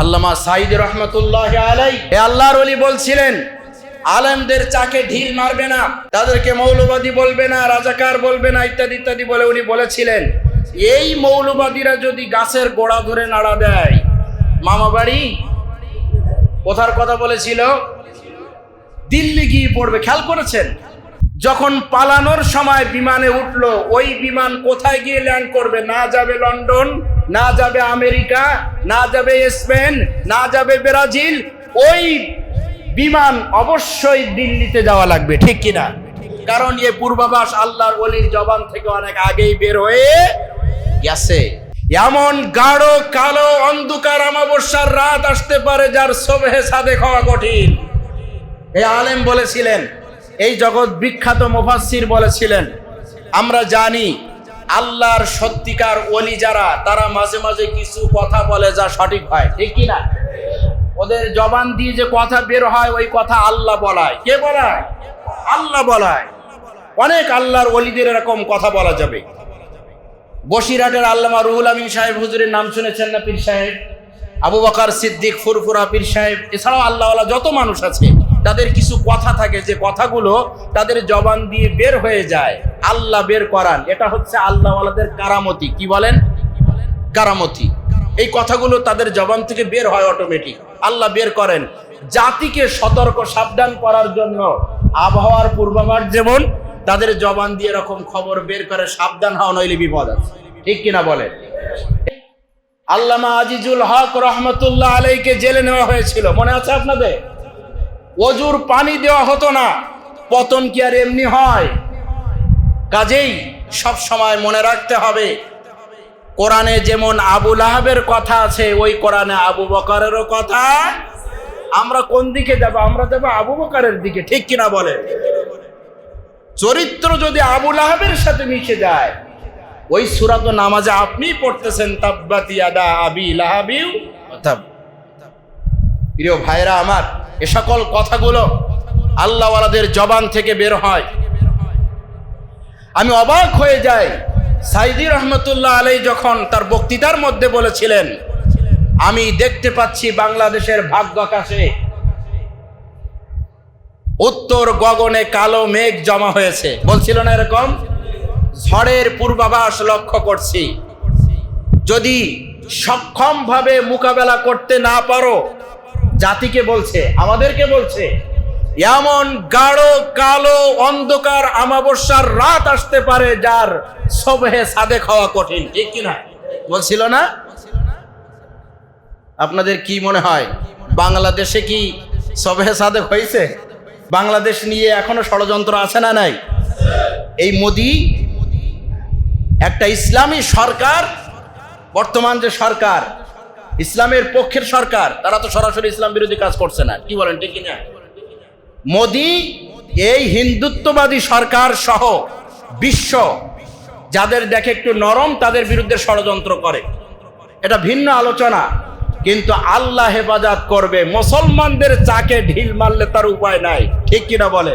আল্লামা সাঈদ রহমতুল্লাহ আলাইহি আল্লাহর ওলি বলছিলেন, আলেমদের চাকে ঢিল মারবে না, তাদেরকে মৌলবাদী বলবে না, রাজাকার বলবে না, ইত্যাদি ইত্যাদি বলে উনি বলেছিলেন। এই মৌলবাদীরা যদি গাছের গোড়া ধরে নাড়া দেয়, মামা বাড়ি কোথার কথা বলেছিল, দিল্লি গিয়ে পড়বে। খেয়াল করেছেন? যখন পালানোর সময় বিমানে উঠলো, ওই বিমান কোথায় গিয়ে ল্যান্ড করবে? না যাবে লন্ডন, না যাবে আমেরিকা, না যাবে স্পেন, না যাবে ব্রাজিল, ওই বিমান অবশ্যই দিল্লিতে যাওয়া লাগবে, ঠিক কিনা? কারণ এ পূর্বাভাস আল্লাহর ওলির জবান থেকে অনেক আগেই বের হয়ে গেছে। এমন গাঢ় কালো অন্ধকার অমাবস্যার রাত আসতে পারে যার সুবহে সাদেক হওয়া কঠিন। এই আলেম বলেছিলেন, এই জগৎ বিখ্যাত মুফাসসির বলেছিলেন, আমরা জানি আল্লাহর সত্যিকার ওলি যারা, তারা মাঝে মাঝে কিছু কথা বলে যা সঠিক হয়, ঠিক কিনা? ওদের জবান দিয়ে যে কথা বের হয়, ওই কথা আল্লাহ বলায়। কে বলায়? আল্লাহ বলায়। অনেক আল্লাহর ওলিদের এরকম কথা বলা যাবে। বসিরহাটের আল্লামা রুহুল আমিন সাহেব হুজুরের নাম শুনেছেন না? পীর সাহেব আবু বকর সিদ্দিক ফুরফুরা পীর সাহেব, এছাড়াও আল্লাহওয়ালা যত মানুষ আছে, তাদের কিছু কথা থাকে যে কথাগুলো তাদের জবান দিয়ে বের হয়ে যায়, আল্লাহ বের করান। এটা হচ্ছে আল্লাহওয়ালাদের কারামতি। কি বলেন? কারামতি। এই কথাগুলো তাদের জবান থেকে বের হয় অটোমেটিক, আল্লাহ বের করেন জাতিকে সতর্ক সাবধান করার জন্য। আবহাওয়ার পূর্বাভাস যেমন তাদের জবান দিয়ে এরকম খবর বের করে, সাবধান হও নইলে বিপদ আছে, ঠিক কিনা বলেন? আল্লামা আজিজুল হক রহমতুল্লাহ আলাইহিকে জেলে নেওয়া হয়েছিল, মনে আছে আপনাদের? ওজুর পানি দেওয়া হতো না। পতন কি আর এমনি হয়? কাজেই সব সময় মনে রাখতে হবে, কোরআনে যেমন আবু লাহাবের কথা আছে, ওই কোরআনে আবু বকরেরও কথা। আমরা কোন দিকে যাব? আমরা যাব আবু বকরের দিকে, ঠিক কিনা বলে? চরিত্র যদি আবু লাহাবের সাথে মিশে যায়, ওই সূরা তো নামাজে আপনি পড়তেছেন, তাব্বাত ইয়াদা আবি লাহাবিউ ওয়া তাব। প্রিয় ভাইরা আমার, এ সকল কথাগুলো আল্লাহওয়ালাদের জবান থেকে বের হয়। আমি অবাক হয়ে যাই, সাঈদী রহমতুল্লাহ আলাইহি যখন তার বক্তৃতার মধ্যে বলেছিলেন, আমি দেখতে পাচ্ছি বাংলাদেশের ভাগ্য আকাশে উত্তর গগনে কালো মেঘ জমা হয়েছে, বলছিল না এরকম? ঝড়ের পূর্বাভাস লক্ষ্য করছি। যদি সক্ষমভাবে মোকাবেলা করতে না পারো, জাতিকে বলছে, আমাদেরকে বলছে, এমন গাঢ় কালো অন্ধকার অমাবস্যার রাত আসতে পারে যার সুবহে সাদেক হওয়া কঠিন, ঠিক কিনা? বলছিল না? আপনাদের কি মনে হয়, বাংলাদেশে কি সুবহে সাদেক হয়েছে? বাংলাদেশ নিয়ে এখনো ষড়যন্ত্র আছে না নাই? এই মোদি একটা ইসলামী সরকার, বর্তমান যে সরকার ইসলামের পক্ষের সরকার, তারা তো সরাসরি ইসলাম বিরোধী কাজ করছে না, কি বলেন, ঠিক কিনা? মোদি এই হিন্দুত্ববাদী সরকার সহ বিশ্ব যাদের দেখে একটু নরম, তাদের বিরুদ্ধে ষড়যন্ত্র করে, এটা ভিন্ন আলোচনা। কিন্তু আল্লাহ হেফাজত করবে। মুসলমানদের চাকে ঢিল মারলে তার উপায় নাই, ঠিক কিনা বলে?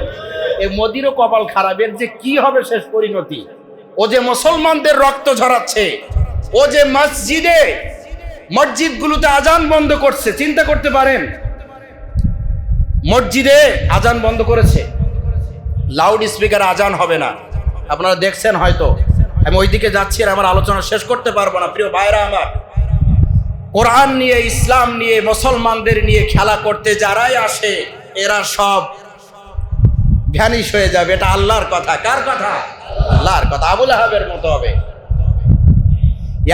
এই মোদিরও কপাল খারাপ, এর যে কি হবে শেষ পরিণতি। ও যে মুসলমানদের রক্ত ঝরাচ্ছে, ও যে মসজিদগুলোতে আজান বন্ধ করছে, চিন্তা করতে পারেন? মসজিদে আজান বন্ধ করেছে, লাউড স্পিকার আজান হবে না। আপনারা দেখছেন হয়তো, আমি ওইদিকে যাচ্ছি আর আমার আলোচনা শেষ করতে পারবো না। প্রিয় ভাইরা আমার, কোরআন নিয়ে, ইসলাম নিয়ে, মুসলমানদের নিয়ে খেলা করতে যারাই আসে, এরা সব ভ্যানিশ হয়ে যাবে। এটা আল্লাহর কথা। কার কথা? আল্লাহর কথা। আবু লাহাবের মতো হবে।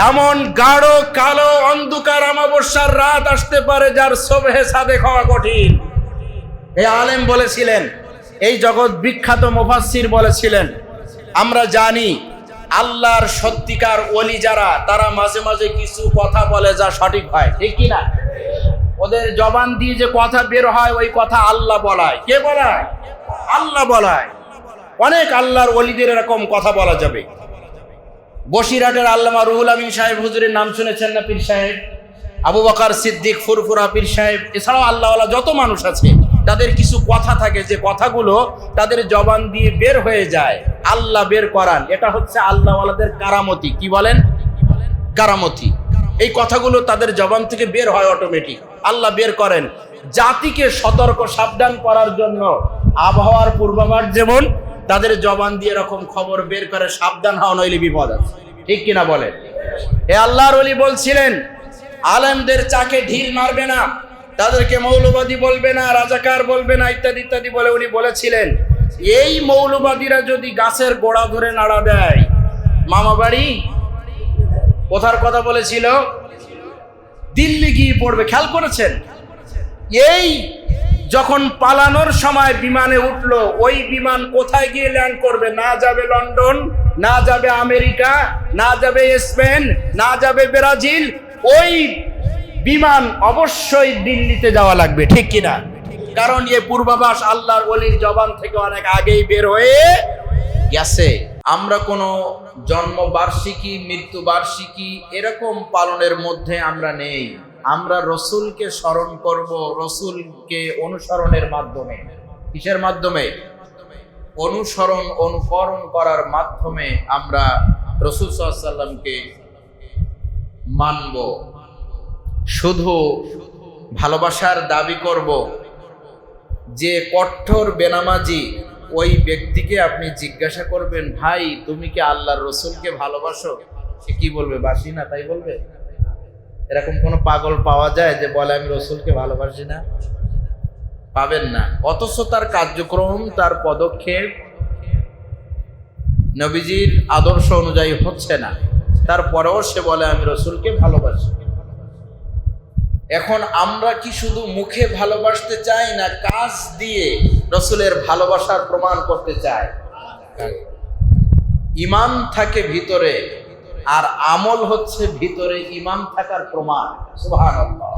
এমন গাঢ় কালো অন্ধকার অমাবস্যার রাত আসতে পারে যার সুবহে সাদেক হওয়া কঠিন। এই আলেম বলেছিলেন, এই জগৎ বিখ্যাত মুফাসসির বলেছিলেন, আমরা জানি আল্লাহর সত্যিকার ওলি যারা, তারা মাঝে মাঝে কিছু কথা বলে যা সঠিক হয়, ঠিক কিনা? ওদের জবান দিয়ে যে কথা বের হয়, ওই কথা আল্লাহ বলায়। কে বলায়? আল্লাহ বলায়। অনেক আল্লাহর ওলিদের এরকম কথা বলা যাবে। বসিরহাটের আল্লামা রুহুল আমিন সাহেব হুজুরের নাম শুনেছেন না? পীর সাহেব আবু বকর সিদ্দিক ফুরফুরা পীর সাহেব, এছাড়াও আল্লাহওয়ালা যত মানুষ আছে, তাদের কিছু কথা থাকে যে কথাগুলো তাদের জবান দিয়ে বের হয়ে যায়, আল্লাহ বের করান। এটা হচ্ছে আল্লাহওয়ালাদের কারামতি। কি বলেন? কারামতি। এই কথাগুলো তাদের জবান থেকে বের হয় অটোমেটিক, আল্লাহ বের করেন জাতিকে সতর্ক সাবধান করার জন্য। আবহাওয়ার পূর্বাভাস যেমন তাদের জবান দিয়ে এরকম খবর বের করে, সাবধান হও নইলে বিপদ আছে। ঠিক কিনা বলেন? এ আল্লাহর ওলি বলছিলেন আলেমদের চাকে ঢিল মারবে না, তাদেরকে মৌলবাদী বলবে না, রাজাকার বলবে না, ইত্যাদি ইত্যাদি বলে উনি বলেছিলেন। এই মৌলবাদীরা যদি গাছের গোড়া ধরে নাড়া দেয়, মামা বাড়ি কোথার কথা বলেছিল? দিল্লি গিয়ে পড়বে। খেয়াল করেছেন? এই যখন পালানোর সময় বিমানে উঠলো, ওই বিমান কোথায় গিয়ে ল্যান্ড করবে? না যাবে লন্ডন, না যাবে আমেরিকা, না যাবে স্পেন, না যাবে ব্রাজিল, ওই বিমান অবশ্যই দিল্লিতে যাওয়া লাগবে। ঠিক কিনা? কারণ এই পূর্বাভাস আল্লাহর ওলির জবান থেকে অনেক আগেই বের হয়ে গেছে। আমরা কোনো জন্মবার্ষিকী, মৃত্যুবার্ষিকী এরকম পালনের মধ্যে আমরা নেই। আমরা রসুলকে স্মরণ করব, রসুলকে অনুসরণের মাধ্যমে। কিসের মাধ্যমে? অনুসরণ, অনুকরণ করার মাধ্যমে আমরা রসুল সাল্লাল্লাহু আলাইহি ওয়াসাল্লামকে মানব। শুধু ভালোবাসার দাবি করব। যে কঠোর বেনামাজি, ওই ব্যক্তিকে আপনি জিজ্ঞাসা করবেন, ভাই তুমি কি আল্লাহর রসুলকে ভালোবাসো? সে কি বলবে? বাসি না, তাই বলবে? এরকম কোনো পাগল পাওয়া যায় যে বলে আমি রসুলকে ভালোবাসি না? পাবেন না। অথচ তার কার্যক্রম, তার পদক্ষেপ নবীজির আদর্শ অনুযায়ী হচ্ছে না, তারপরেও সে বলে আমি রসুলকে ভালোবাসি। এখন আমরা কি শুধু মুখে ভালোবাসতে চাই, না কাজ দিয়ে রসুলের ভালোবাসার প্রমাণ করতে চাই? ঈমান থাকে ভিতরে, আর আমল হচ্ছে ভিতরে ঈমান থাকার প্রমাণ। সুবহানাল্লাহ।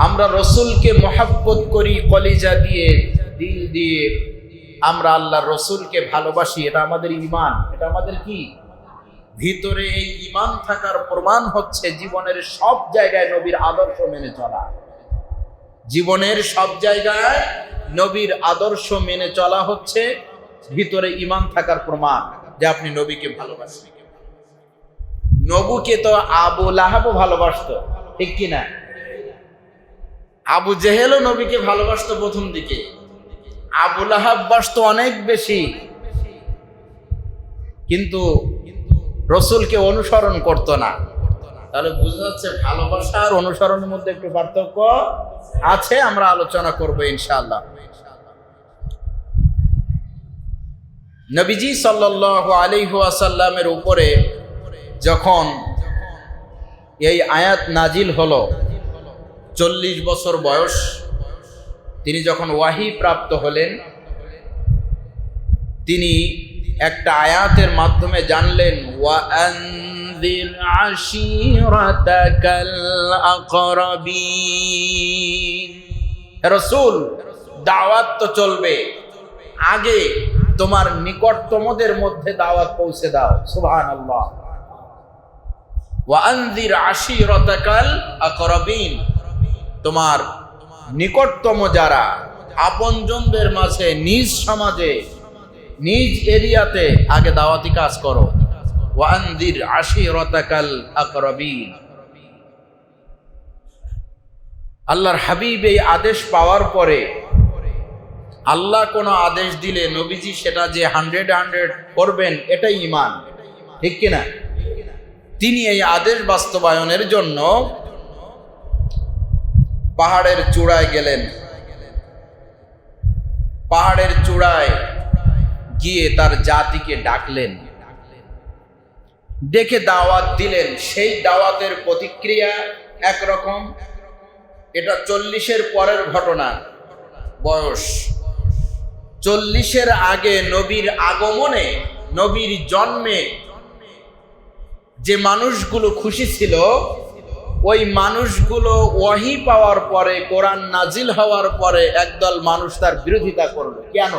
আমরা রসুলকে মহব্বত করি কলিজা দিয়ে, দিল দিয়ে। আমরা আল্লাহর রসুলকে ভালোবাসি, এটা আমাদের ঈমান। এটা আমাদের কি? ভিতরে এই ঈমান থাকার প্রমাণ হচ্ছে জীবনের সব জায়গায় নবীর আদর্শ মেনে চলা। জীবনের সব জায়গায় নবীর আদর্শ মেনে চলা হচ্ছে ভিতরে ঈমান থাকার প্রমাণ, যে আপনি নবীকে ভালোবাসেন। নবুকে তো আবু লাহাবও ভালোবাসতো, ঠিক কিনা? আবু জেহেলও নবীকে ভালোবাসতো প্রথম দিকে, আবু লাহাব বাসতো অনেক বেশি, কিন্তু রসুলকে অনুসরণ করতো না। তাহলে বোঝা যাচ্ছে ভালোবাসা আর অনুসরণের মধ্যে একটু পার্থক্য আছে। আমরা আলোচনা করবো ইনশাআল্লাহ। নবীজি সাল্লাল্লাহু আলাইহি ওয়াসাল্লামের উপরে যখন এই আয়াত নাজিল হলো, 40 বছর বয়স, তিনি যখন ওয়াহি প্রাপ্ত হলেন, তিনি একটা আয়াতের মাধ্যমে জানলেন ওয়াআনযির আশীরাতাকাল আকরাবিন। রাসূল, দাওয়াত তো চলবে, আগে তোমার নিকটতমদের মধ্যে দাওয়াত পৌঁছে দাও। সুবহানাল্লাহ। ওয়াআনযির আশীরাতাকাল আকরাবিন, তোমার নিকটতম যারা, আপনজনদের মাঝে, নিজ সমাজে, নিজ এরিয়াতে আগে দাওয়াতি কাজ করো। ওয়াআনযির আশীরাতাকাল আকরাবিন। আল্লাহর হাবিব এই আদেশ পাওয়ার পরে, আল্লাহ কোনো আদেশ দিলে নবীজি সেটা যে 100 করবেন, এটাই ঈমান। ঠিক কিনা? তিনি এই আদেশ বাস্তবায়নের জন্য পাহাড়ের চূড়ায় গেলেন। পাহাড়ের চূড়ায় গিয়ে তার জাতিকে ডাকলেন, ডেকে দাওয়াত দিলেন। সেই দাওয়াতের প্রতিক্রিয়া একরকম। এটা 40-এর পরের ঘটনা। বয়স 40-এর আগে নবীর আগমনে, নবীর জন্মে যে মানুষগুলো খুশি ছিল, ওই মানুষগুলো ওয়াহি পাওয়ার পরে, কোরআন নাজিল হওয়ার পরে একদল মানুষ তার বিরোধিতা করলো। কেন?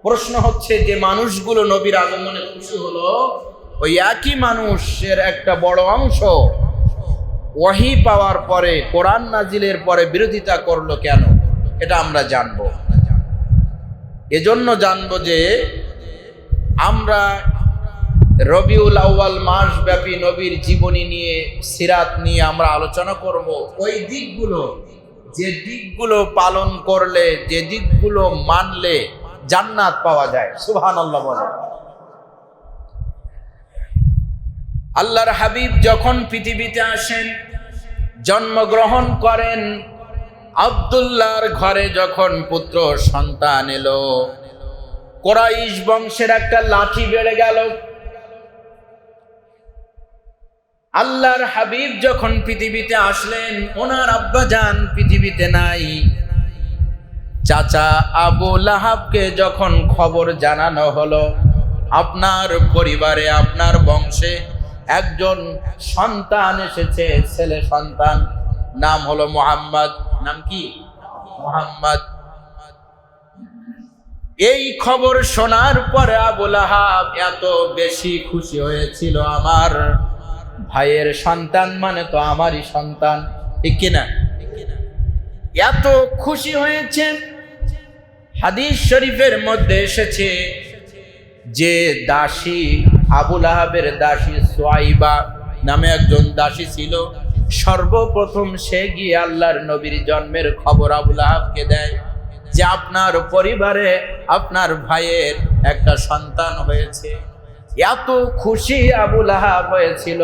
প্রশ্ন হচ্ছে, যে মানুষগুলো নবীর আগমনে খুশি হলো, ওই একই মানুষের একটা বড় অংশ ওয়াহি পাওয়ার পরে, কোরআন নাজিলের পরে বিরোধিতা করলো কেন? এটা আমরা জানবো। এজন্য জানবো যে আমরা রবিউল আউয়াল মাস ব্যাপী নবীর জীবনী নিয়ে, সিরাত নিয়ে আমরা আলোচনা করব। ওই দিকগুলো, যে দিকগুলো পালন করলে, যে দিকগুলো মানলে জান্নাত পাওয়া যায়। সুবহানাল্লাহ বলেন। আল্লাহর হাবিব যখন পৃথিবীতে আসেন, জন্মগ্রহণ করেন, আব্দুল্লাহর ঘরে যখন পুত্র সন্তান এলো, কুরাইশ বংশের একটা লাঠি বেড়ে গেল। আল্লাহর হাবিব যখন পৃথিবীতে আসলেন, ওনার আব্বাজান পৃথিবীতে নাই। চাচা আবু লাহাবকে যখন খবর জানানো হলো, আপনার পরিবারে, আপনার বংশে একজন সন্তান এসেছে, ছেলে সন্তান, নাম হলো মুহাম্মদ। নাম কি? মুহাম্মদ। এই খবর শোনার পরে আবু লাহাব এত বেশি খুশি হয়েছিল, আমার ভাইয়ের সন্তান মানে তো আমারই সন্তান, ঠিক কিনা? এত খুশি হয়েছেন, হাদিস শরীফের মধ্যে এসেছে যে দাসী, আবু লাহাবের দাসী সুয়াইবা নামে একজন দাসী ছিল, সর্বপ্রথম সে গিয়ে আল্লাহর নবীর জন্মের খবর আবু লাহাবকে দেয় যে আপনার পরিবারে আপনার ভাইয়ের একটা সন্তান হয়েছে। এত খুশি আবু লাহাব হয়েছিল,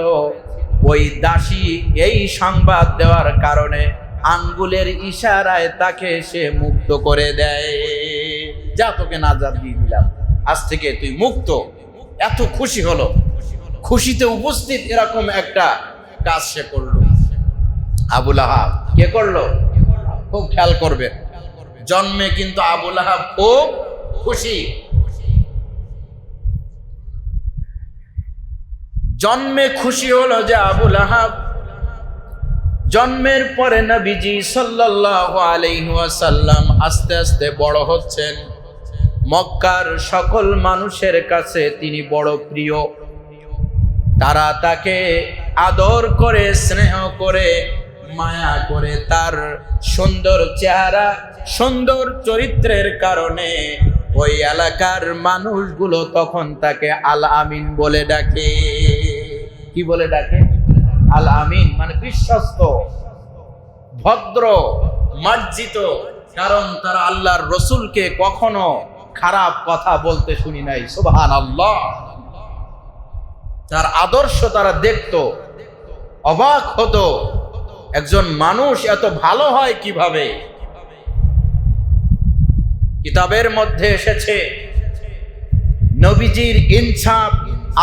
ওই দাসী এই সংবাদ দেওয়ার কারণে আঙ্গুলের ইশারায় তাকে সে মুক্ত করে দেয়। যা, তোকে নাজাত দিয়ে দিলাম, আজ থেকে তুই মুক্ত। এত খুশি হলো, খুশিতে উপস্থিত এরকম একটা কাজ সে করলো। আবু লাহাব কে করলো? খুব খেয়াল করবে, জন্মে কিন্তু আবু লাহাব খুব খুশি। জন্মে খুশি হলো যে আবু লাহাব। জন্মের পরে নবীজি সাল্লাল্লাহু আলাইহি ওয়াসাল্লাম আস্তে আস্তে বড় হচ্ছেন। মক্কার সকল মানুষের কাছে তিনি বড় প্রিয়। তারা তাকে আদর করে, স্নেহ করে, মায়া করে। তার সুন্দর চেহারা, সুন্দর চরিত্রের কারণে ওই এলাকার মানুষগুলো তখন তাকে আল আমিন বলে ডাকে। কি বলে ডাকে? আল আমিন, মানে বিশ্বস্ত, ভদ্র, মার্জিত। কারণ তারা আল্লাহর রসুলকে কখনো খারাপ কথা বলতে শুনি নাই। সুবহানাল্লাহ। তার আদর্শ তারা দেখতো, অবাক হতো, একজন মানুষ এত ভালো হয় কিভাবে। কিতাবের মধ্যে এসেছে নবীজির ইনসাফ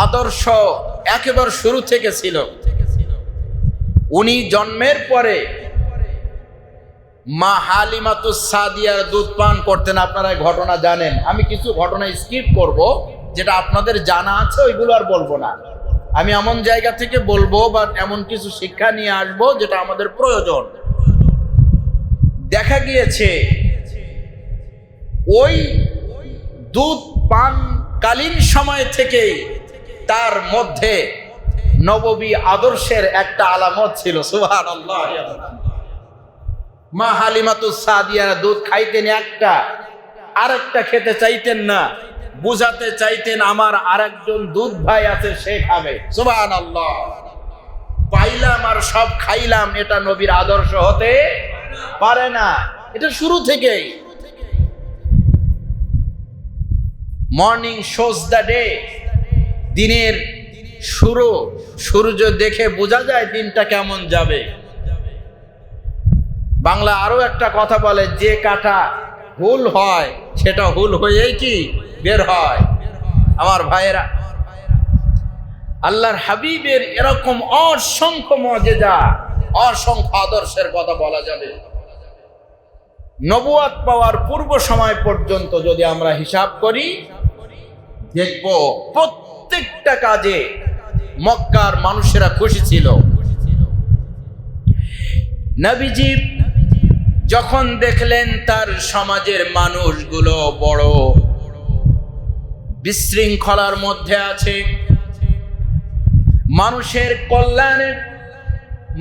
আদর্শ একেবারে শুরু থেকে ছিল। উনি জন্মের পরে মা হালিমাতুস সাদিয়ার দুধ পান করতেন। আপনারা ঘটনা জানেন, আমি কিছু ঘটনা স্কিপ করব, যেটা আপনাদের জানা আছে ওইগুলো আর বলবো না। আমি এমন জায়গা থেকে বলবো বা এমন কিছু শিক্ষা নিয়ে আসবো যেটা আমাদের প্রয়োজন। দেখা গিয়েছে ওই দুধ পানকালীন সময় থেকে তার মধ্যে নববী আদর্শের একটা আলামত ছিল। সুবহানাল্লাহ। মা হালিমাতুস সাদিয়া দুধ খাইতেন একটা, আরেকটা খেতে চাইতেন না। বুঝাতে চাইতেন আমার আরেকজন দুধ ভাই আছে, সে খাবে। সুবহানাল্লাহ। পাইলাম আর সব খাইলাম, এটা নবীর আদর্শ হতে পারে না। এটা শুরু থেকেই। মর্নিং শোজ দ্য ডে, দিনের শুরু, সূর্য দেখে বোঝা যায় দিনটা কেমন যাবে। বাংলা আরো একটা কথা বলে, যে কাটা হুল হয় সেটা হুল হয়েই কি বের হয়। আমার ভাইয়েরা, আল্লাহর হাবিবের এরকম অসংখ্য মুজিজা, অসংখ্য আদর্শের কথা বলা যাবে। নবুয়ত পাওয়ার পূর্ব সময় পর্যন্ত যদি আমরা হিসাব করি, দেখব প্রত্যেকটা কাজে মক্কার মানুষেরা খুশি ছিল। নবীজি যখন দেখলেন তার সমাজের মানুষগুলো বড় বিশৃঙ্খলার মধ্যে আছে, মানুষের কল্যাণে,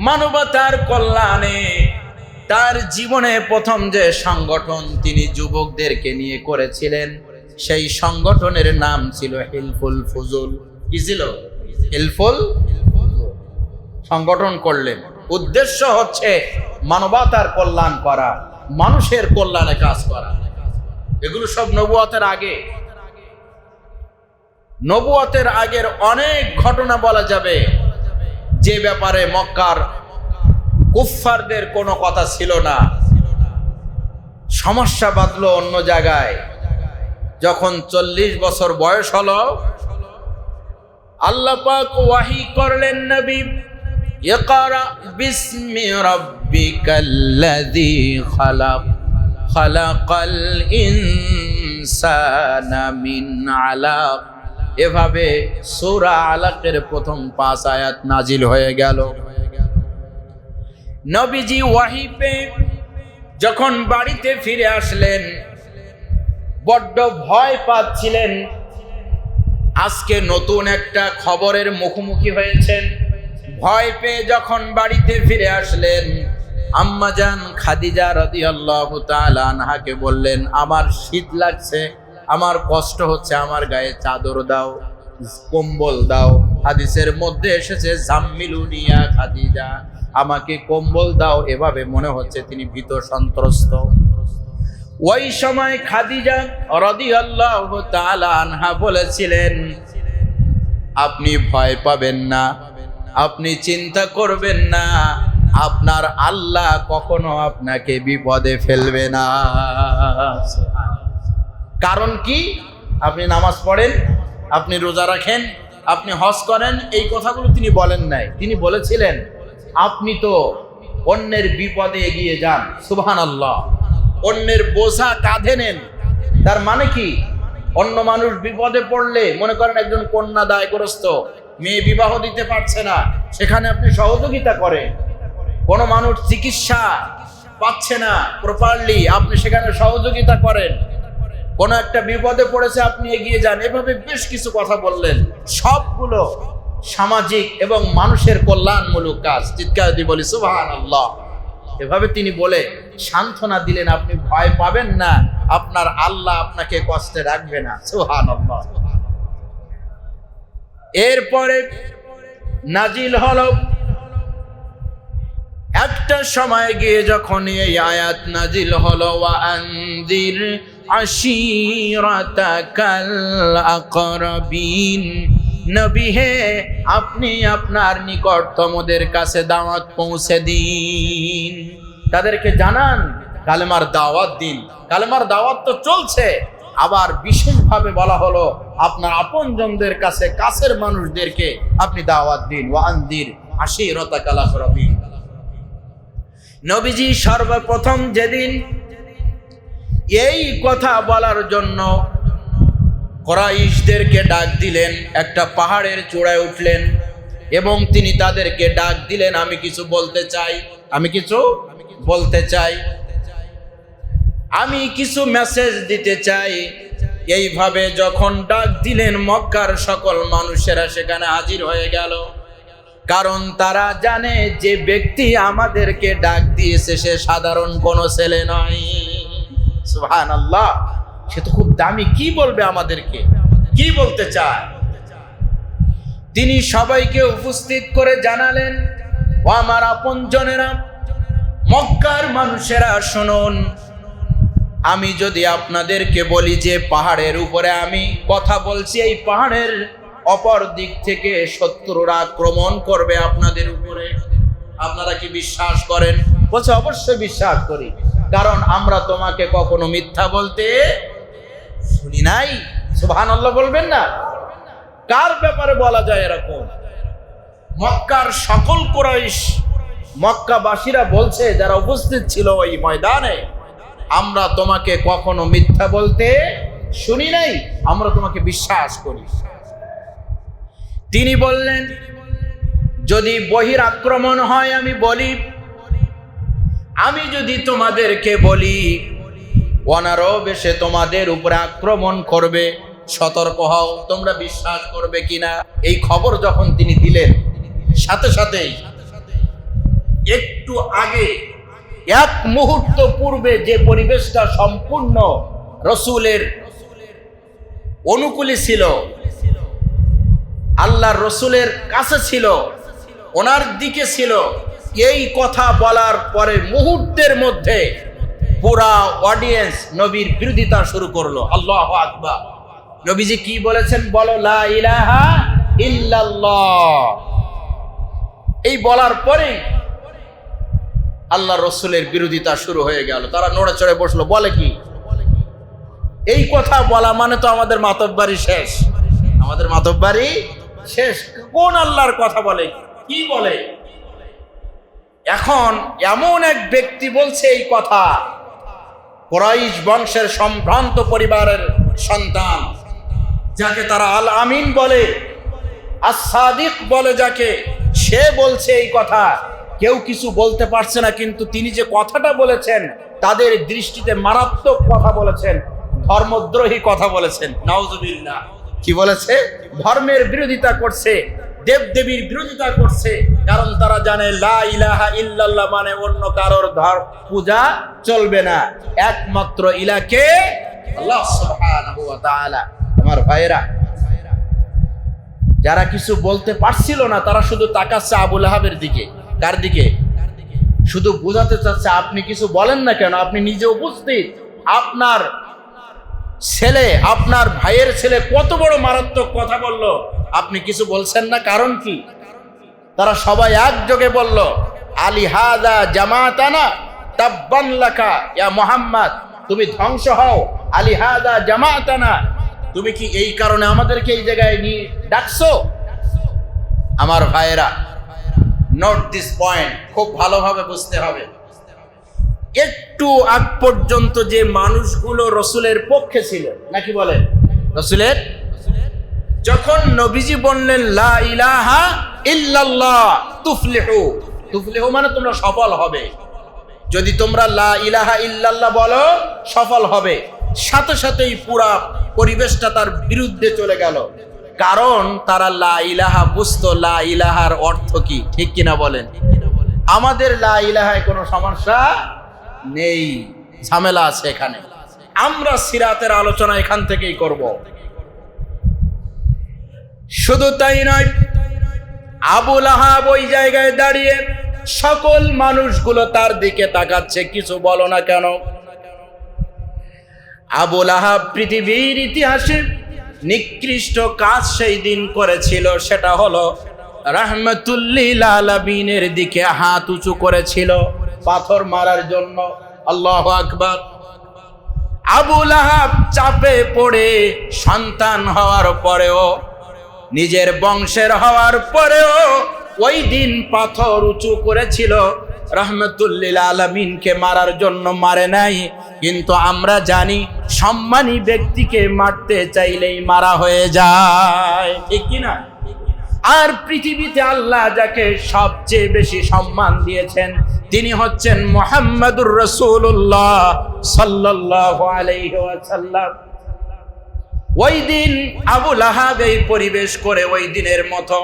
মানবতার কল্যাণে তার জীবনে প্রথম যে সংগঠন তিনি যুবকদেরকে নিয়ে করেছিলেন, সেই সংগঠনের নাম ছিল হিলফুল ফুজুল। কি ছিল? হিলফুল সংগঠন করলেন। উদ্দেশ্য হচ্ছে মানবতার কল্যাণ করা, মানুষের কল্যাণে কাজ করা। এগুলো সব নবুয়তের আগে। নবুয়তের আগের অনেক ঘটনা বলা যাবে যে ব্যাপারে মক্কার কুফফারদের কোনো কথা ছিল না। সমস্যা বাঁধলো অন্য জায়গায়। যখন 40 বছর বয়স হলো, আল্লাহ পাক ওয়াহি করলেন, নবী ইকরা বিসমি রাব্বিকাল্লাযী খালাক খালাকাল ইনসানা মিন আলাক। এভাবে সূরা আলাকের প্রথম 5 আয়াত নাজিল হয়ে গেল। নবীজি ওয়াহি পেয়ে যখন বাড়িতে ফিরে আসলেন, বড্ড ভয় পাচ্ছিলেন। আজকে নতুন একটা খবরের মুখোমুখি হয়েছেন। ভয় পেয়ে যখন বাড়িতে ফিরে আসলেন, আম্মাজান খাদিজা রাদিয়াল্লাহু তাআলা আনহাকে বললেন, আমার শীত লাগছে, আমার কষ্ট হচ্ছে, আমার গায়ে চাদর দাও, কম্বল দাও। হাদিসের মধ্যে এসেছে জাম্মিলুনি ইয়া খাদিজা, আমাকে কম্বল দাও। এভাবে মনে হচ্ছে তিনি ভীত সন্ত্রস্ত। ওই সময় খাদিজা রাদিয়াল্লাহু তাআলা আনহা বলেছিলেন, আপনি ভয় পাবেন না, আপনি চিন্তা করবেন না, আপনার আল্লাহ কখনো আপনাকে বিপদে ফেলবে না। কারণ কি? আপনি নামাজ পড়েন, আপনি রোজা রাখেন, আপনি হজ করেন, এই কথাগুলো তিনি বলেন নাই। তিনি বলেছিলেন, আপনি তো অন্যের বিপদে এগিয়ে যান, সুবহানাল্লাহ, অন্যের বোঝা কাঁধে নেন। তার মানে কি? অন্য মানুষ বিপদে পড়লে, মনে করেন একজন কন্যা দায়গ্রস্ত, মেয়ে বিবাহ দিতে পারছে না, সেখানে আপনি সহযোগিতা করেন। কোনো মানুষ চিকিৎসা পাচ্ছে না প্রপারলি, আপনি সেখানে সহযোগিতা করেন। কোনো একটা বিপদে পড়েছে, আপনি এগিয়ে যান। এভাবে বেশ কিছু কথা বললেন, সবগুলো সামাজিক এবং মানুষের কল্যাণমূলক কাজ। চিৎকার দিয়ে বলি সুবহানাল্লাহ। এভাবে তিনি বলে সান্ত্বনা দিলেন, আপনি ভয় পাবেন না, আপনার আল্লাহ আপনাকে কষ্টে রাখবে না। সুবহানাল্লাহ। এরপরে নাজিল হলো, একটা সময় গিয়ে যখন এই আয়াত নাজিল হলো, ওয়া আনজির আশিরাতাকাল আকরাবিন, নবী হে, আপনি আপনার নিকটতমদের কাছে দাওয়াত পৌঁছে দিন, তাদেরকে জানান, কালেমার দাওয়াত দিন। কালেমার দাওয়াত তো চলছে, আবার বিশেষভাবে বলা হলো আপনার আপনজনদের কাছে, কাছের মানুষদেরকে আপনি দাওয়াত দিন। ওয়া আনজির আশিরাতাকাল আকরাবিন। নবীজি সর্বপ্রথম যেদিন এই কথা বলার জন্য কুরাইশদেরকে ডাক দিলেন, একটা পাহাড়ের চূড়ায় উঠলেন এবং তিনি তাদেরকে ডাক দিলেন, আমি কিছু বলতে চাই, আমি কিছু বলতে চাই, আমি কিছু মেসেজ দিতে চাই। এইভাবে যখন ডাক দিলেন, মক্কার সকল মানুষেরা সেখানে হাজির হয়ে গেল। কারণ তারা জানে যে ব্যক্তি আমাদেরকে ডাক দিয়েছে সে সাধারণ কোনো ছেলে নয়। সুবহানাল্লাহ, সে তো খুব দামি, কি বলবে আমাদেরকে, কি বলতে চায়। তিনি সবাইকে উপস্থিত করে জানালেন, ও আমার আপনজনেরা, মক্কার মানুষেরা শুনুন, আমি যদি আপনাদেরকে বলি যে পাহাড়ের উপরে আমি কথা বলছি, এই পাহাড়ের অপর দিক থেকে শত্রুরা আক্রমণ করবে আপনাদের উপরে, আপনারা কি বিশ্বাস করেন? বলছে, অবশ্যই বিশ্বাস করি, কারণ আমরা তোমাকে কখনো মিথ্যা বলতে শুনি নাই। সুবহানাল্লাহ বলবেন না? কার ব্যাপারে বলা যায় এরকম? মক্কার সকল কুরাইশ, মক্কাবাসীরা বলছে, যারা উপস্থিত ছিল ওই ময়দানে, আমরা তোমাকে কখনো মিথ্যা বলতে শুনি নাই, আমরা তোমাকে বিশ্বাস করি। তিনি বললেন, যদি বহির আক্রমণ হয় আমি বলি, আমি যদি তোমাদেরকে বলি অনারব এসে তোমাদের উপরে আক্রমণ করবে, সতর্ক হও, তোমরা বিশ্বাস করবে কিনা? এই খবর যখন তিনি দিলেন, সাথে সাথেই একটু আগে, এক মুহূর্ত পূর্বে যে পরিবেশটা সম্পূর্ণ রসুলের অনুকূলে ছিল, আল্লাহর রসুলের কাছে ছিল, ওনার দিকে ছিল। এই কথা বলার পরে মুহূর্তের মধ্যে পুরা অডিয়েন্স নবীর বিরোধিতা শুরু করলো। আল্লাহু আকবার। নবীজি কি বলেছেন? বলো লা ইলাহা ইল্লাল্লাহ। এই বলার পরে আল্লাহ রসুলের বিরোধিতা শুরু হয়ে গেল। তারা নড়ে চড়ে বসলো। বলে কি? এই কথা বলা মানে তো আমাদের মাতব্বারি শেষ। আমাদের মাতব্বারি শেষ। কোন আল্লাহর কথা বলে? কি বলে? এখন এমন এক ব্যক্তি বলছে এই কথা, কুরাইশ বংশের সম্ভ্রান্ত পরিবারের সন্তান, যাকে তারা আল আমিন বলে, আস-সাদিক বলে যাকে, সে বলছে এই কথা। কেউ কিছু বলতে পারছে না, কিন্তু তিনি যে কথাটা বলেছেন তাদের দৃষ্টিতে মারাত্মক কথা বলেছেন, ধর্মদ্রোহী কথা বলেছেন। নাউজুবিল্লাহ। কি বলেছে? ধর্মের বিরোধিতা করছে, দেবদেবীর বিরোধিতা করছে। কারণ তারা জানে লা ইলাহা ইল্লাল্লাহ মানে অন্য কারোর পূজা চলবে না, একমাত্র ইলাকে আল্লাহ সুবহানাহু ওয়া তাআলা। আমার ভাইরা, যারা কিছু বলতে পারছিল না তারা শুধু তাকাচ্ছে আবু লাহাবের দিকে। কার দিকে? শুধু বোঝাতে চাচ্ছে আপনি কিছু বলেন না কেন, আপনি নিজে উপস্থিত। আপনার ছেলে, আপনার ভাইয়ের ছেলে কত বড় মারাত্মক কথা বলল, আপনি কিছু বলছেন না, কারণ কি? তারা সবাই একযোগে বলল আলি হাযা জামাতানা তাব্বান লাকা ইয়া মুহাম্মদ, তুমি ধ্বংস হও। আলি হাযা জামাতানা, তুমি কি এই কারণে আমাদেরকে এই জায়গায় নিয়ে ডাকছো? আমার ভাইয়েরা, নোট দিস পয়েন্ট, খুব ভালোভাবে বুঝতে হবে। একটু আগ পর্যন্ত যে মানুষগুলো রসুলের পক্ষে ছিল, নাকি বলেন রসুলের, যখন নবীজি বললেন লা ইলাহা ইল্লাল্লাহ তুফলিহু, তুফলিহু মানে তোমরা সফল হবে, যদি তোমরা লা ইলাহা ইল্লাল্লাহ বলো সফল হবে, সাথে সাথেই পুরা পরিবেশটা তার বিরুদ্ধে চলে গেল। কারণ তারা লা ইলাহা বুঝতো, লা ইলাহার অর্থ কি, ঠিক কিনা বলেন? আমাদের লা ইলাহায় কোনো সমস্যা নেই, ঝামেলা আছে এখানে। আমরা সিরাতের আলোচনা এখান থেকেই করব। শুধু তাই নয়, আবু লাহাব ওই জায়গায় দাঁড়িয়ে সকল মানুষগুলো তার দিকে তাকাচ্ছে, কিছু বলো না কেন? আবু লাহাব পৃথিবীর ইতিহাসে নিকৃষ্ট কাজ সেই দিন করেছিল, সেটা হলো রাহমাতুল লিল আলামিনের দিকে হাত উঁচু করেছিল পাথর মারার জন্য। আল্লাহু আকবার। আবু লাহাব চাপে পড়ে সন্তান হওয়ার পরেও, নিজের বংশের হওয়ার পরেও ওই দিন পাথর উঁচু করেছিল, রাহমাতুল লিল আলামিনকে মারার জন্য মারে নাই। কিন্তু আমরা জানি সম্মানী ব্যক্তিকে মারতে চাইলেই মারা হয়ে যায়, ঠিক কিনা? আর পৃথিবীতে আল্লাহ যাকে সবচেয়ে বেশি সম্মান দিয়েছেন তিনি হচ্ছেন মুহাম্মাদুর রাসূলুল্লাহ সাল্লাল্লাহু আলাইহি ওয়াসাল্লাম। ওই দিন আবু লাহাব এই পরিবেশ করে, ওই দিনের মতো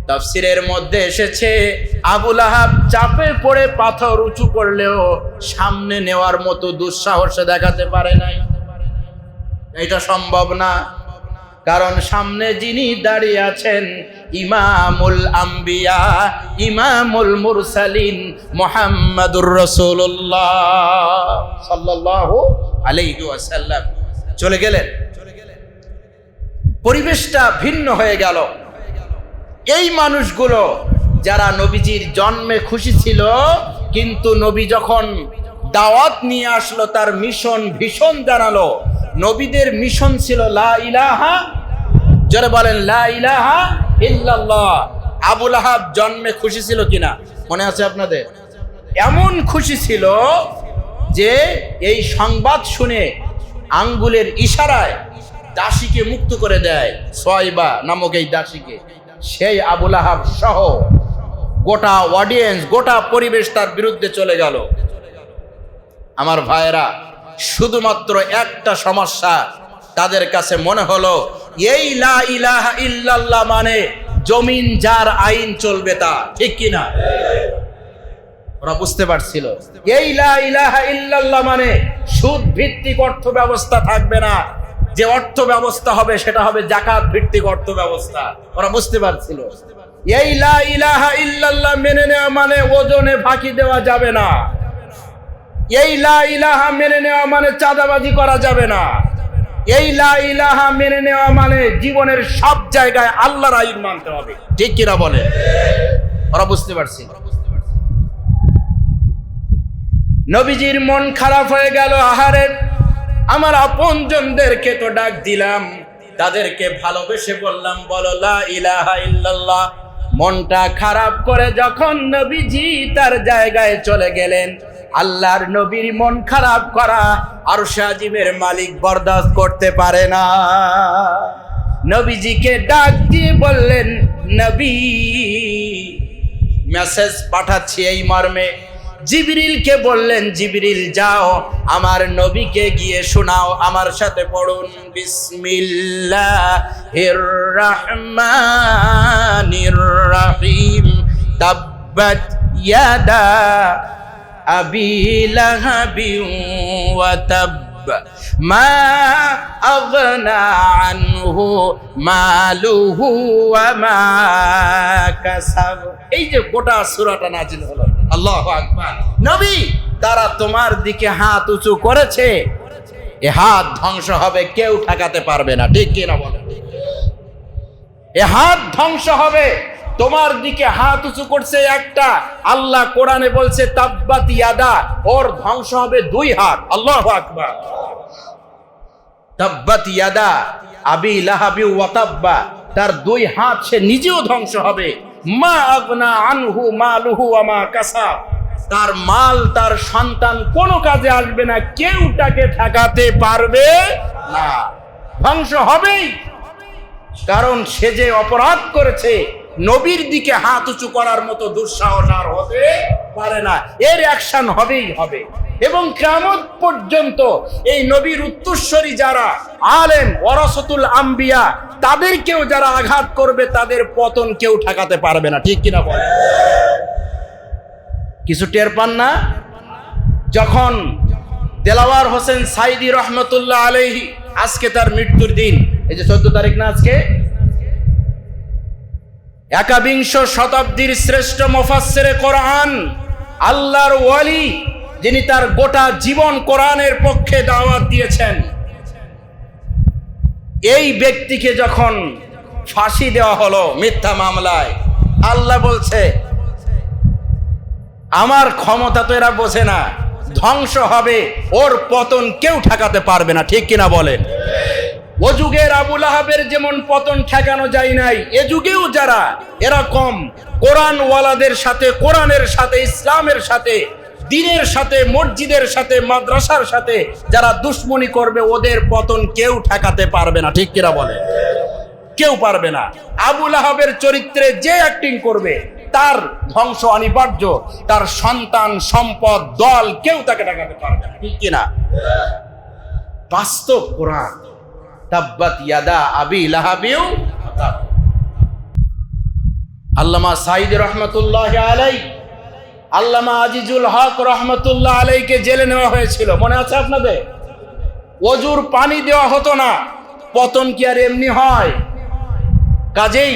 তাফসীরের মধ্যে এসেছে আবু লাহাব চাপে পড়ে পাথর উঁচু করলেও সামনে নেওয়ার মতো দুঃসাহস দেখাতে পারে নাই। এটা সম্ভব না, কারণ সামনে যিনি দাঁড়িয়ে আছেন ইমামুল আম্বিয়া, ইমামুল মুরসালিন, মুহাম্মাদুর রাসূলুল্লাহ সাল্লাল্লাহু আলাইহি ওয়াসাল্লাম চলে গেলেন। পরিবেশটা ভিন্ন হয়ে গেল। এই মানুষগুলো যারা নবীজির জন্মে খুশি ছিল, কিন্তু নবী যখন দাওয়াত নিয়ে আসলো, তার মিশন ভীষণ জানালো। নবীদের মিশন ছিল লা ইলাহা, যারা বলেন লা ইলাহা ইল্লাল্লাহ। আবু লাহাব জন্মে খুশি ছিল কিনা মনে আছে আপনাদের? এমন খুশি ছিল যে এই সংবাদ শুনে আঙ্গুলের ইশারায় দাসীকে মুক্ত করে দেয়, সোয়াইবা নামক এই দাসীকে। সেই আবু লাহাব সহ গোটা অডিয়েন্স, গোটা পরিবেশ তার বিরুদ্ধে চলে গেল। আমার ভাইয়েরা, শুধুমাত্র একটা সমস্যা তাদের কাছে মনে হলো, এই লা ইলাহা ইল্লাল্লাহ মানে জমিন যার আইন চলবে তা, ঠিক কিনা? ওরা বুঝতে পারছিল এই লা ইলাহা ইল্লাল্লাহ মানে সুদ ভিত্তিক অর্থ ব্যবস্থা থাকবে না, যে অর্থ ব্যবস্থা হবে সেটা হবে যাকাত ভিত্তিক অর্থ ব্যবস্থা। ওরা বুঝতে পারছিল এই লা ইলাহা ইল্লাল্লাহ মেনে নেওয়া মানে ওজনে ফাঁকি দেওয়া যাবে না, এই লা ইলাহা মেনে নেওয়া মানে চাঁদাবাজি করা যাবে না, এই লা ইলাহা মেনে নেওয়া মানে জীবনের সব জায়গায় আল্লাহর আইন মানতে হবে। ঠিক কিনা বলে? ওরা বুঝতে পারছে। নবীজির মন খারাপ হয়ে গেল। আহারে, আমার আপনজনদেরকে তো ডাক দিলাম, তাদেরকে ভালোবেসে বললাম বলো লা ইলাহা ইল্লাল্লাহ। মনটা খারাপ করে যখন নবীজি তার জায়গায় চলে গেলেন, আল্লাহর নবীর মন খারাপ করা আরশে আজিমের মালিক বরদাস্ত করতে পারে না। নবীজিকে ডাক দিয়ে বললেন, নবী মেসেজ পাঠাচ্ছি এই মর্মে। জিবরিলকে বললেন, জিবরিল যাও আমার নবীকে গিয়ে শোনাও, আমার সাথে পড়ুন বিসমিল্লাহির রহমানির রহিম তাব্বাত ইয়াদা আবি লাহাবিন ওয়া তাব মা আগনা আনহু মালুহু ওয়া মা কাসাব। এই যে গোটা সূরাটা নাজিল হলো। আল্লাহু আকবার। নবী, তারা তোমার দিকে হাত উঁচু করেছে, এ হাত ধ্বংস হবে, কেউ ঠেকাতে পারবে না। ঠিক কি না বলেন? এ হাত ধ্বংস হবে। তোমার দিকে হাত উঁচু করছে একটা, আল্লাহ কোরআনে বলছে তাব্বাত ইয়াদা, ওর ধ্বংস হবে দুই হাত। আল্লাহু আকবার। তাব্বাত ইয়াদা আবি লাহাবি ওয়া তাব্বা, তার দুই হাত, সে নিজেও ধ্বংস হবে। মা আগনা আনহু মালুহু ওয়া মা কাসাব, তার মাল তার সন্তান কোনো কাজে আসবে না, কেউ তাকে ঠেকাতে পারবে না। ধ্বংস হবেই, কারণ সে যে অপরাধ করেছে, নবীর দিকে হাত উঁচু করার মতো দুঃসাহস আর হতে পারে না। এর অ্যাকশন হবেই হবে। এবং কিয়ামত পর্যন্ত এই নবীর উত্তরসূরি যারা আলেম ওয়ারাসাতুল আম্বিয়া, তাদেরকেও যারা আঘাত করবে, তাদের পতন কেউ ঠেকাতে পারবে না। ঠিক কিনা বলে? কিছু টের পান না? যখন দেলাওয়ার হোসেন সাইদি রহমতুল্লাহ আলাইহি, আজকে তার মৃত্যুর দিন, এই যে 14 তারিখ না আজকে, একবিংশ শতাব্দীর শ্রেষ্ঠ মুফাসসিরে কোরআন, আল্লাহর ওয়ালি, যিনি তার গোটা জীবন কোরআনের পক্ষে দাওয়াত দিয়েছেন, এই ব্যক্তিকে যখন ফাঁসি দেওয়া হলো মিথ্যা মামলায়, আল্লাহ বলছে আমার ক্ষমতা তো এরা বোঝে না, ধ্বংস হবে, ওর পতন কেউ ঠেকাতে পারবে না। ঠিক কিনা বলেন? ও যুগের আবু লাহাবের যেমন পতন ঠেকানো যায় নাই, এ যুগেও যারা এরকম কোরআনওয়ালাদের সাথে, কোরআনের সাথে, ইসলামের সাথে, দ্বীনের সাথে, মসজিদের সাথে, মাদ্রাসার সাথে যারা দুশ্মনী করবে, ওদের পতন কেউ ঠেকাতে পারবে না। ঠিক কিনা বলে? কেউ পারবে না। আবু লাহাবের চরিত্রে যে অ্যাক্টিং করবে, তার ধ্বংস অনিবার্য। তার সন্তান, সম্পদ, দল, কেউ তাকে ঠেকাতে পারবে না। ঠিক কিনা? বাস্তব কোরআন। তাব্বাত ইয়াদা আবি লাহাবিউ। আল্লামা সাইদি রহমতুল্লাহ আলাইহি, আল্লামা আজিজুল হক রহমতুল্লাহ আলাইহিকে জেলে নেওয়া হয়েছিল, মনে আছে আপনাদের? ওজুর পানি দেওয়া হতো না। পতন কি আর এমনি হয়? কাজেই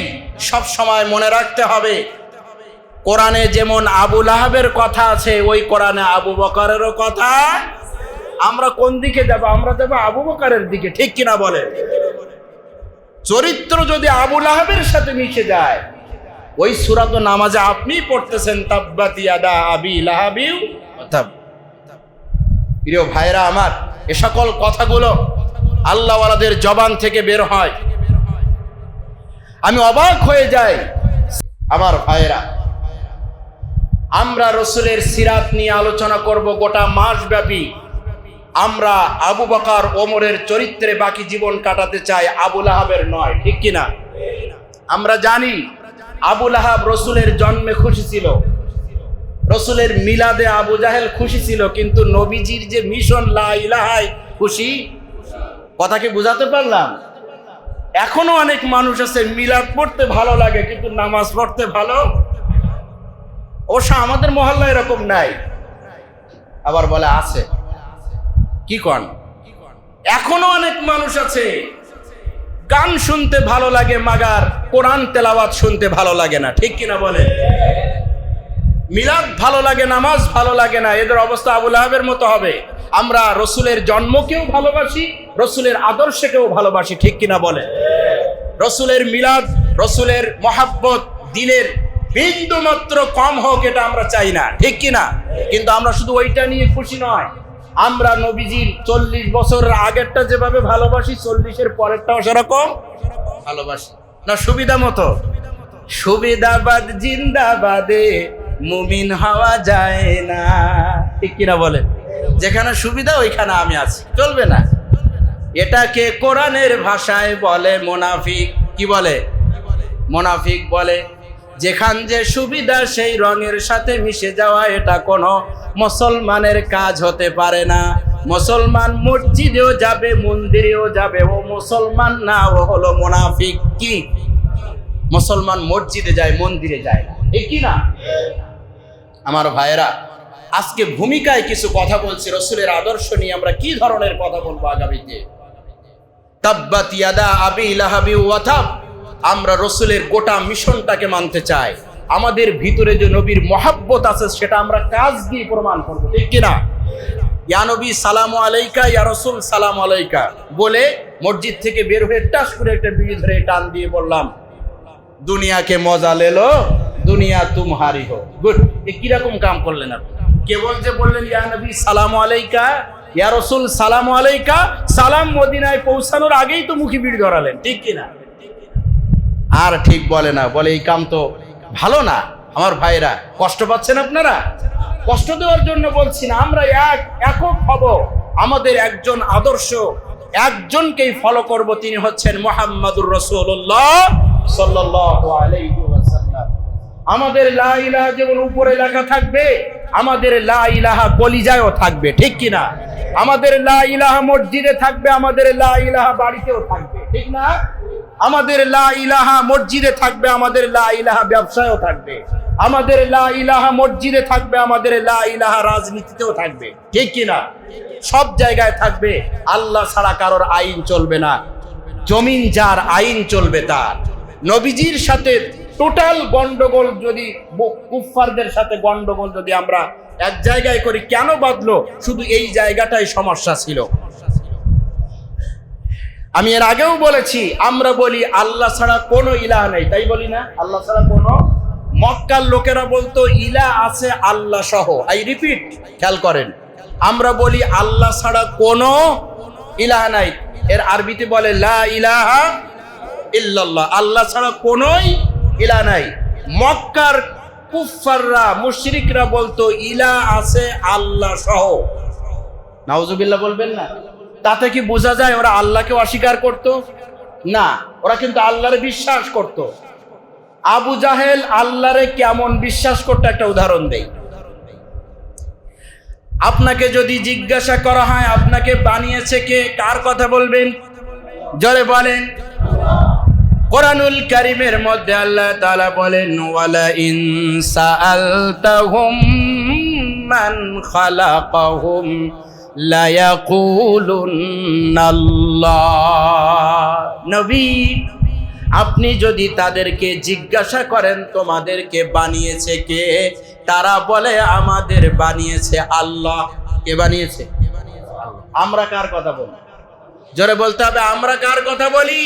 সব সময় মনে রাখতে হবে, কোরআনে যেমন আবু লাহাবের কথা আছে, ওই কোরআনে আবু বকরেরও কথা। আমরা কোন দিকে যাব? আমরা যাব আবু বকরের দিকে। ঠিক কিনা বলে? চরিত্র যদি আবু লাহাবের সাথে মিশে যায়, ওই সূরা তো নামাজে আপনি পড়তেছেন, তাব্বাত ইয়াদা আবি লাহাবিউ ওয়া তাব। প্রিয় ভাইরা আমার, এ সকল কথাগুলো আল্লাহওয়ালাদের জবান থেকে বের হয়, আমি অবাক হয়ে যাই। আমার ভাইরা, আমরা রসুলের সিরাত নিয়ে আলোচনা করব গোটা মাস ব্যাপী। আমরা আবু বকর ওমরের চরিত্রে বাকি জীবন কাটাতে চাই, আবু লাহাবের নয়। ঠিক কিনা? আমরা জানি আবু লাহাব রসুলের জন্মে খুশি ছিল, রসুলের মিলাদে আবু জাহেল খুশি ছিল, কিন্তু নবীজির যে মিশন লা ইলাহায় খুশি। কথা কি বুঝাতে পারলাম? এখনো অনেক মানুষ আছে মিলাদ পড়তে ভালো লাগে, কিন্তু নামাজ পড়তে ভালো। অবশ্য আমাদের মহল্লা এরকম নাই, আবার বলে আছে। কি কন? এখনো অনেক মানুষ আছে গান শুনতে ভালো লাগে মাগার কোরআন তেলাওয়াত শুনতে ভালো লাগে না, ঠিক কিনা বলে? মিলাদ ভালো লাগে, নামাজ ভালো লাগে না। এদের অবস্থা আবু লাহাবের মতো হবে। আমরা রসুলের জন্মকেও ভালোবাসি, রসুলের আদর্শকেও ভালোবাসি, ঠিক কিনা বলে? রসুলের মিলাদ, রসুলের মহাব্বত দিলের বিন্দু মাত্র কম হোক এটা আমরা চাই না, ঠিক কিনা? কিন্তু আমরা শুধু ওইটা নিয়ে খুশি নয়, আমরা নবীজির 40 বছরের আগেরটা যেভাবে ভালোবাসি 40-এর পরেরটাও সেরকম ভালোবাসি না। সুবিধা মতো, সুবিধাবাদ জিন্দাবাদে মুমিন হওয়া যায় না, ঠিক কিনা বলে? যেখানে সুবিধা ওইখানে আমি আছি, চলবে না। এটাকে কোরআনের ভাষায় বলে মুনাফিক। কি বলে? মুনাফিক বলে। যেখান যে সুবিধা সেই রঙের সাথে মিশে যাওয়া এটা কোনো মুসলমানের কাজ হতে পারে না। মুসলমান মসজিদেও যাবে, মন্দিরেও যাবে, ও মুসলমান না, ও হলো মুনাফিক। কি? মুসলমান মসজিদে যায়, মন্দিরে যায় না, ঠিক কি না? আমার ভাইয়েরা, আজকে ভূমিকায় কিছু কথা বলছি, রসুলের আদর্শ নিয়ে আমরা কি ধরনের কথা বলবো আগামীতে। তাব্বাত ইয়াদা আবি লাহাবি ওয়া তাব। আমরা রসুলের গোটা মিশনটাকে মানতে চাই। আমাদের ভিতরে যে নবীর মহাব্বত আছে সেটা আমরা কাজ দিয়ে প্রমাণ করবো, ঠিক কিনা? ইয়া নবী সালামু আলাইকা, ইয়া রসুল সালামু আলাইকা বলে মসজিদ থেকে বের হয়ে টাস করে একটা বিড়ি ধরে টান দিয়ে বললাম, দুনিয়াকে মজা লেলো, দুনিয়া তুমহারি হো। গুড। এ কিরকম কাম করলেন আপনি? কেবল যে বললেন ইয়া নবী সালামু আলাইকা, ইয়া রসুল সালামু আলাইকা, সালাম মদিনায় পৌঁছানোর আগেই তো মুখে বিড়ি ধরালেন, ঠিক কিনা? আর ঠিক বলে না, বলে এই কাম তো ভালো না। আমার ভাইরা, কষ্ট পাচ্ছেন আপনারা? কষ্ট দেওয়ার জন্য বলছি না, আমরা একক হব। আমাদের একজন আদর্শ, একজনকেই ফলো করব, তিনি হচ্ছেন মুহাম্মাদুর রাসূলুল্লাহ সাল্লাল্লাহু আলাইহি ওয়াসাল্লাম। আমাদের লা ইলাহা যেমন উপরে লেখা থাকবে, আমাদের লা ইলাহা কলিজায়ও থাকবে, ঠিক কিনা? আমাদের লা ইলাহা মসজিদে থাকবে, আমাদের লা ইলাহা বাড়িতেও থাকবে, ঠিক না? আমাদের লা ইলাহা মসজিদে থাকবে, আমাদের লা ইলাহা ব্যবসায়ও থাকবে, আমাদের লা ইলাহা মসজিদে থাকবে, আমাদের লা ইলাহা রাজনীতিতেও থাকবে, ঠিক কিনা? সব জায়গায় থাকবে। আল্লাহ ছাড়া কারোর আইন চলবে না, জমিন যার আইন চলবে তার। নবীজির সাথে টোটাল গন্ডগোল যদি, কুফফারদের সাথে গন্ডগোল যদি আমরা এক জায়গায় করি, কেন বাঁধলো? শুধু এই জায়গাটাই সমস্যা ছিল। আমি এর আগেও বলেছি, আমরা বলি আল্লাহ ছাড়া কোনো ইলাহ নেই, তাই বলি না? আল্লাহ ছাড়া কোনো। মক্কার লোকেরা বলতো ইলাহ আছে আল্লাহ সহ। আই রিপিট, খেয়াল করেন, আমরা বলি আল্লাহ ছাড়া কোনো ইলাহ নাই। এর আরবিতে বলে লা ইলাহা ইল্লাল্লাহ, আল্লাহ ছাড়া কোনোই ইলাহ নাই। মক্কার কুফফাররা, মুশরিকরা বলতো ইলাহ আছে আল্লাহ সহ। নাউজুবিল্লাহ বলবেন না? তাতে কি বোঝা যায় ওরা আল্লাহকে অস্বীকার করত? না, ওরা কিন্তু আল্লাহরে বিশ্বাস করত। আবু জাহেল আল্লাহরে কেমন বিশ্বাস করতে একটা উদাহরণ দেই। আপনাকে যদি জিজ্ঞাসা করা হয় আপনাকে বানিয়েছে কে, কার কথা বলবেন? জোরে বলেন। কোরআনুল কারীমের মধ্যে আল্লাহ তাআলা বলেন, ওয়ালা ইন সাআলতাহুম মান খালাকাহুম লা ইয়াকুলুন্নাল্লাহ। নবী, আপনি যদি তাদেরকে জিজ্ঞাসা করেন তোমাদেরকে বানিয়েছে কে, তারা বলে আমাদের বানিয়েছে আল্লাহ। কে বানিয়েছে? আমরা কার কথা বলি? জোরে বলতে হবে, আমরা কার কথা বলি?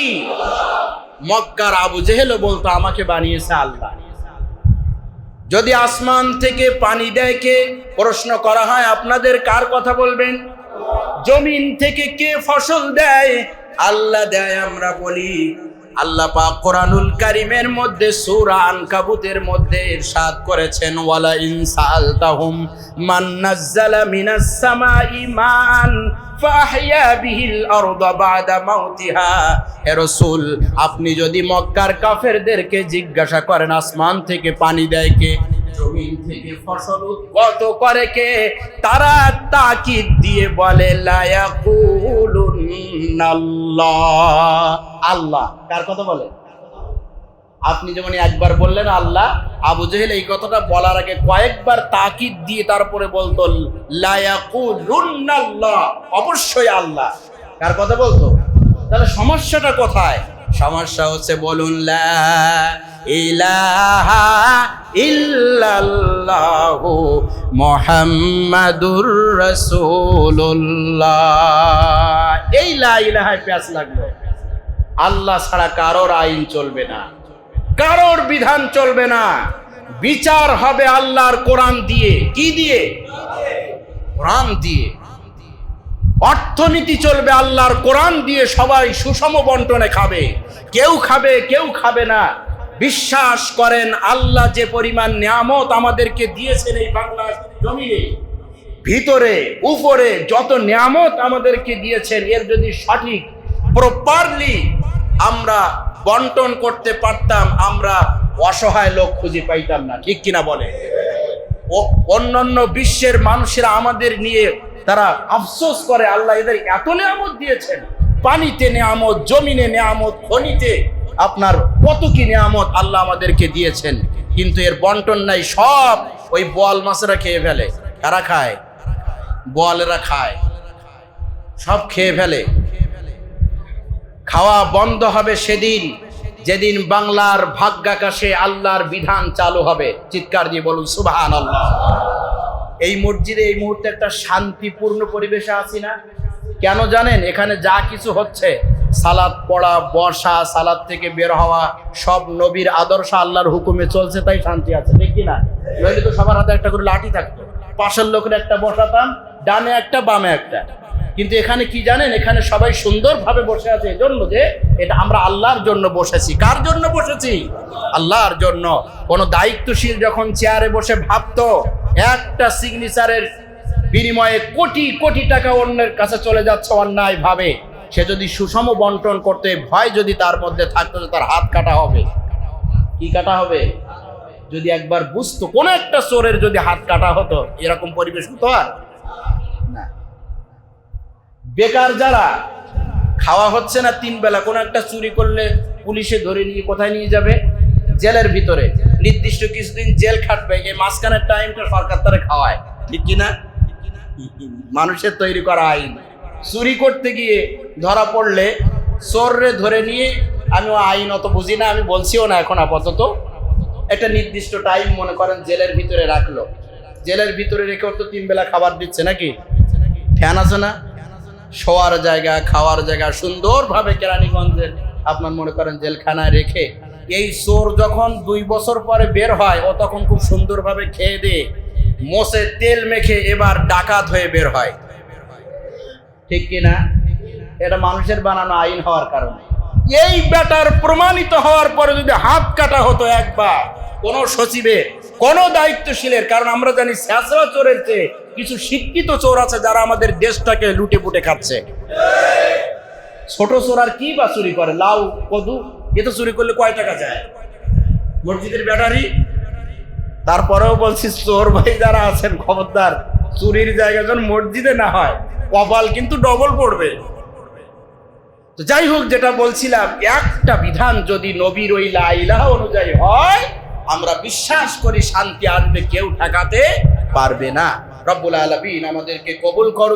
মক্কার আবু জেহেলও বলতো আমাকে বানিয়েছে আল্লাহ। যদি আসমান থেকে পানি দেয় কে, প্রশ্ন করা হয় আপনাদের কার কথা বলবেন? জমিন থেকে কে ফসল দেয়? আল্লাহ দেয়, আমরা বলি। আল্লাহ পাক কোরআনুল কারীমের মধ্যে সূরা আনকাবুতের মধ্যে ইরশাদ করেছেন, ওয়ালা ইন সাআলতাহুম মান নাযালা মিনাস সামাই মান ফাহইয়া বিহিল আরদা বাদা মাউতিহা। হে রাসূল, আপনি যদি মক্কার কাফেরদেরকে জিজ্ঞাসা করেন আসমান থেকে পানি দেয় কে, জমিন থেকে ফসল উৎপন্ন করে কে, তারা তাকিদ দিয়ে বলে লা ইয়াকুলুন্নাল্লাহ। আল্লাহ কার কথা বলে? আপনি যেমন একবার বললেন আল্লাহ, আবু জেহেল এই কথাটা বলার আগে কয়েকবার তাকিদ দিয়ে তারপরে বলতো লা ইয়াকুলুন্নাল্লাহ, অবশ্যই আল্লাহ। কার কথা বলতো? তাহলে সমস্যাটা কোথায়? সমস্যা হচ্ছে বলুন লা ইলাহা ইল্লাল্লাহু মুহাম্মাদুর রাসূলুল্লাহ। এই লা ইলাহায় প্যাঁচ লাগলো। আল্লাহ ছাড়া কারোর আইন চলবে না, কারোর বিধান চলবে না। বিচার হবে আল্লাহর কোরআন দিয়ে। কি দিয়ে? কোরআন দিয়ে। অর্থনীতি চলবে আল্লাহর কোরআন দিয়ে। সবাই সুষম বন্টনে খাবে, কেউ খাবে কেউ খাবে না। বিশ্বাস করেন আল্লাহ যে পরিমাণ নিয়ামত আমাদেরকে দিয়েছেন এই বাংলার জমিনে, ভিতরে উপরে যত নিয়ামত আমাদেরকে দিয়েছেন, এর যদি সঠিক প্রপারলি আমরা বন্টন করতে পারতাম, আমরা অসহায় লোক খুঁজে পাইতাম না। ঠিক কিনা বলে? অন্যান্য বিশ্বের মানুষেরা আমাদের নিয়ে তারা আফসোস করে, আল্লাহ এদের এত নিয়ামত দিয়েছেন, পানিতে নিয়ামত, জমিনে নিয়ামত, খনিতে আপনার কত কি নিয়ামত আল্লাহ আমাদেরকে দিয়েছেন, কিন্তু এর বন্টন নাই। সব ওই বোয়াল মাছেরা খেয়ে ফেলে। কারা খায়? বোয়ালেরা খায়, সব খেয়ে ফেলে। খাওয়া বন্ধ হবে সেদিন যেদিন বাংলার ভাগ্যাকাশে আল্লাহর বিধান চালু হবে। চিৎকার দিয়ে বলুন সুবহানাল্লাহ। এই মসজিদে এই মুহূর্তে একটা শান্তিপূর্ণ পরিবেশে আছি না? কেন জানেন? এখানে যা কিছু হচ্ছে, সালাত পড়া, বসা, সালাত থেকে বের হওয়া, সব নবীর আদর্শ আল্লাহর হুকুমে চলছে, তাই শান্তি আছে। ঠিক কিনা? নইলে তো সবার হাতে একটা করে লাঠি থাকতো, পাশের লোকের একটা বসাতাম, ডানে একটা বামে একটা। কিন্তু এখানে কি জানেন? এখানে সবাই সুন্দরভাবে বসে আছে এজন্য যে এটা আমরা আল্লাহর জন্য বসেছি। কার জন্য বসেছি? আল্লাহর জন্য। কোন দায়িত্বশীল যখন চেয়ারে বসে ভাবতো একটা সিগনেচারের বিনিময়ে কোটি কোটি টাকা অন্যের কাছে চলে যাচ্ছে অন্যায় ভাবে, সে যদি সুষম বন্টন করতে ভয় যদি তার মধ্যে থাকতো, তার হাত কাটা হবে। কি কাটা হবে? যদি একবার বুঝতো কোন একটা চোরের যদি হাত কাটা হতো, এরকম পরিবেশ হতো আর না। বেকার যারা, খাওয়া হচ্ছে না তিন বেলা, কোন একটা চুরি করলে পুলিশে ধরে নিয়ে কোথায় নিয়ে যাবে? জেলের ভিতরে। নির্দিষ্ট কিছুদিন জেল খাটবে, এই মাঝখানের টাইমটা সরকার তারা খাওয়ায়। ঠিক কিনা? মানুষের তৈরি করা আইন। চুরি করতে গিয়ে ধরা পড়লে চোররে ধরে নিয়ে, আমি আইন অত বুঝি না, আমি বলছিও না এখন আপাতত, একটা নির্দিষ্ট টাইম মনে করেন জেলের ভিতরে রাখলো। জেলের ভিতরে রেখে তো তিন বেলা খাবার দিচ্ছে নাকি? ফ্যান আছে না? শোয়ার জায়গা, খাওয়ার জায়গা সুন্দরভাবে কেরানীগঞ্জের আপনার মনে করেন জেলখানায় রেখে, এই চোর যখন 2 বছর পরে বের হয়, ও তখন খুব সুন্দরভাবে খেয়ে দিয়ে মোষে তেল মেখে এবার ডাকাত হয়ে বের হয়। ঠিক কিনা? এটা মানুষের বানানো আইন হওয়ার কারণে। এই ব্যাটার প্রমাণিত হওয়ার পরে যদি হাত কাটা হতো একবার কোন সচিবের, কোন দায়িত্বশীলের, কারণ আমরা জানি স্যাঁচড়া চোরের চেয়ে কিছু শিক্ষিত চোর আছে যারা আমাদের দেশটাকে লুটে পুটে খাচ্ছে। ছোট চোর আর কি বা চুরি করে? লাউ, কদু, এ তো চুরি করলে কয় টাকা যায়? মসজিদের ব্যাটারি। তারপরেও বলছি চোর ভাই যারা আছেন, খবরদার, চুরির জায়গা যেন মসজিদে না হয়, কপাল কিন্তু ডবল পড়বে। তো যাই হোক, যেটা বলছিলাম, একটা বিধান যদি নবীর ওই লা ইলাহা অনুযায়ী হয়, আমরা বিশ্বাস করি শান্তি আসবে, কেউ ঠেকাতে পারবে না। রব্বুল আলামিন আমাদেরকে কবুল করুন।